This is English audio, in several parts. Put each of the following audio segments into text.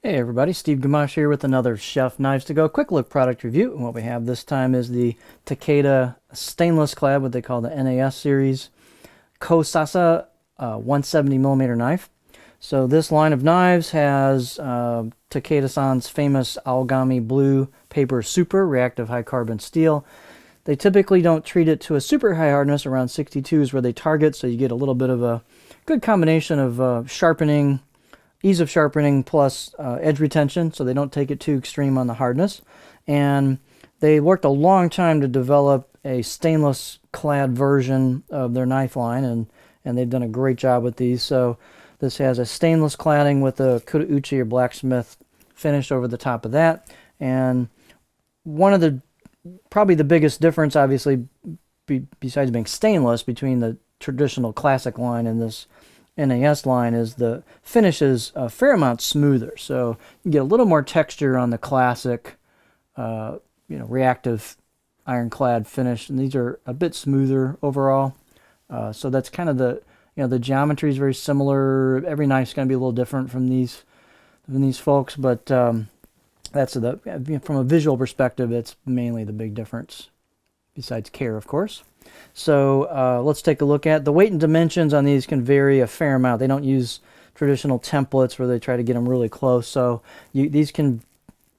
Hey everybody, Steve Gamache here with another Chef Knives to Go quick look product review. And what we have this time is the Takeda stainless clad, what they call the NAS series, Ko-Sasa 170 millimeter knife. So this line of knives has Takeda-san's famous Aogami blue paper super reactive high carbon steel. They typically don't treat it to a super high hardness. Around 62 is where they target, so you get a little bit of a good combination of sharpening, ease of sharpening plus edge retention, so they don't take it too extreme on the hardness. And they worked a long time to develop a stainless clad version of their knife line, and they've done a great job with these. So this has a stainless cladding with a Kudauchi or blacksmith finish over the top of that. And one of the probably the biggest difference, obviously, besides being stainless, between the traditional classic line and this NAS line is the finish is a fair amount smoother. So you get a little more texture on the classic, reactive ironclad finish, and these are a bit smoother overall. So that's kind of the geometry is very similar. Every knife's going to be a little different from these folks, but that's from a visual perspective, it's mainly the big difference, besides care, of course. So let's take a look at the weight and dimensions on these can vary a fair amount. They don't use traditional templates where they try to get them really close. So these can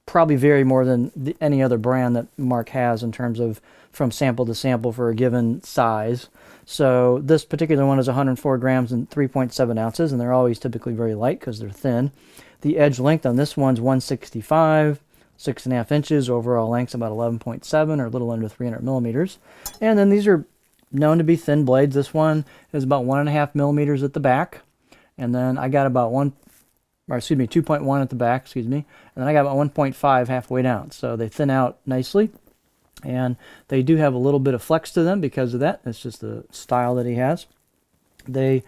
probably vary more than any other brand that Mark has in terms of from sample to sample for a given size. So this particular one is 104 grams and 3.7 ounces, and they're always typically very light because they're thin. The edge length on this one's 165. 6.5 inches. Overall length's about 11.7 or a little under 300 millimeters. And then these are known to be thin blades. This one is about 1.5 millimeters at the back. And then I got about 2.1 at the back, and then I got about 1.5 halfway down. So they thin out nicely. And they do have a little bit of flex to them because of that. It's just the style that he has. They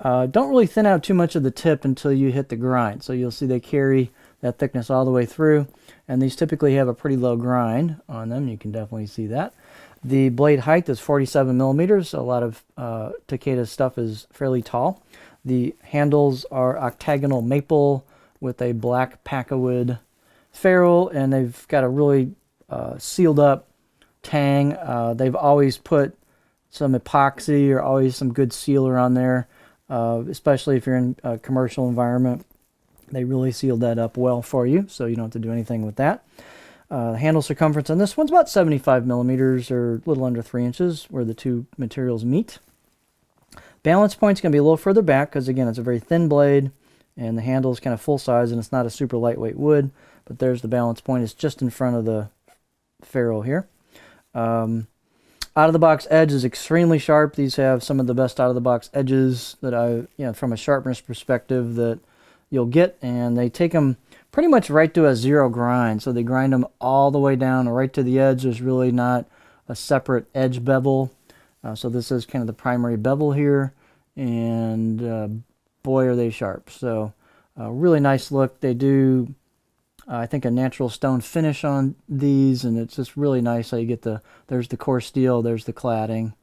don't really thin out too much of the tip until you hit the grind. So you'll see they carry that thickness all the way through, and these typically have a pretty low grind on them. You can definitely see that. The blade height is 47 millimeters, so a lot of Takeda stuff is fairly tall. The handles are octagonal maple with a black packawood ferrule, and they've got a really sealed up tang. They've always put some epoxy or always some good sealer on there, especially if you're in a commercial environment. They really sealed that up well for you, so you don't have to do anything with that. The handle circumference on this one's about 75 millimeters or a little under 3 inches where the two materials meet. Balance point's going to be a little further back because, again, it's a very thin blade, and the handle is kind of full size, and it's not a super lightweight wood, but there's the balance point. It's just in front of the ferrule here. Out of the box edge is extremely sharp. These have some of the best out of the box edges that from a sharpness perspective that you'll get, and they take them pretty much right to a zero grind. So they grind them all the way down right to the edge. There's really not a separate edge bevel. So this is kind of the primary bevel here, and boy, are they sharp. So really nice look. They do, I think, a natural stone finish on these, and it's just really nice how you get there's the core steel, there's the cladding.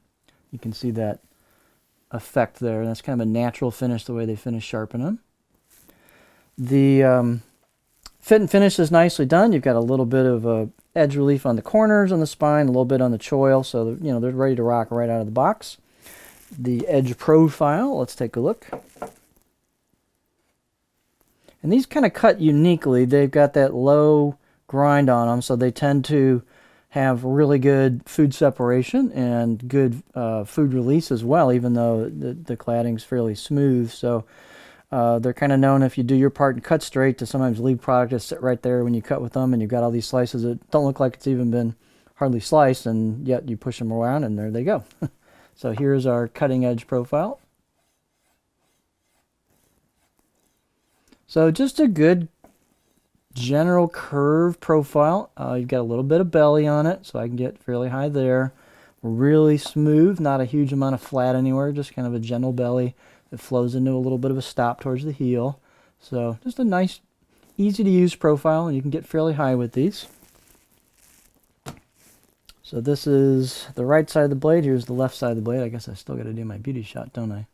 You can see that effect there, and that's kind of a natural finish the way they sharpen them. The fit and finish is nicely done. You've got a little bit of edge relief on the corners on the spine, a little bit on the choil, so they're ready to rock right out of the box. The edge profile, let's take a look. And these kind of cut uniquely. They've got that low grind on them, so they tend to have really good food separation and good food release as well, even though the cladding's fairly smooth. So they're kind of known, if you do your part and cut straight, to sometimes leave product to sit right there when you cut with them, and you've got all these slices that don't look like it's even been hardly sliced, and yet you push them around and there they go. So here's our cutting edge profile. So just a good general curve profile. You've got a little bit of belly on it, so I can get fairly high there. Really smooth, not a huge amount of flat anywhere, just kind of a gentle belly. It flows into a little bit of a stop towards the heel. So just a nice, easy to use profile, and you can get fairly high with these. So this is the right side of the blade. Here's the left side of the blade. I guess I still got to do my beauty shot, don't I?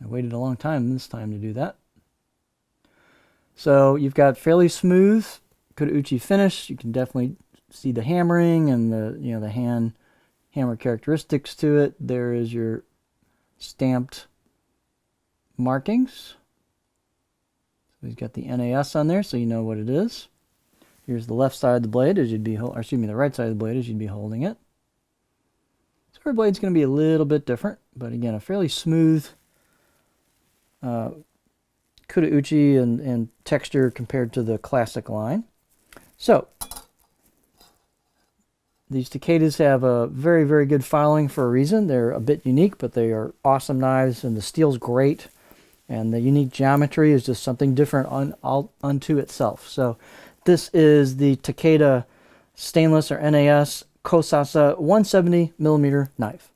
I waited a long time this time to do that. So you've got fairly smooth Ko-Sasa finish. You can definitely see the hammering and the hand hammer characteristics to it. There is your stamped markings. So we've got the NAS on there, so you know what it is. Here's the left side of the blade as you'd be, or excuse me, the right side of the blade as you'd be holding it. So our blade's going to be a little bit different, but again, a fairly smooth Ko-Sasa and texture compared to the classic line. So these Takedas have a very, very good filing for a reason. They're a bit unique, but they are awesome knives, and the steel's great. And the unique geometry is just something different unto itself. So this is the Takeda stainless or NAS Ko-Sasa 170mm knife.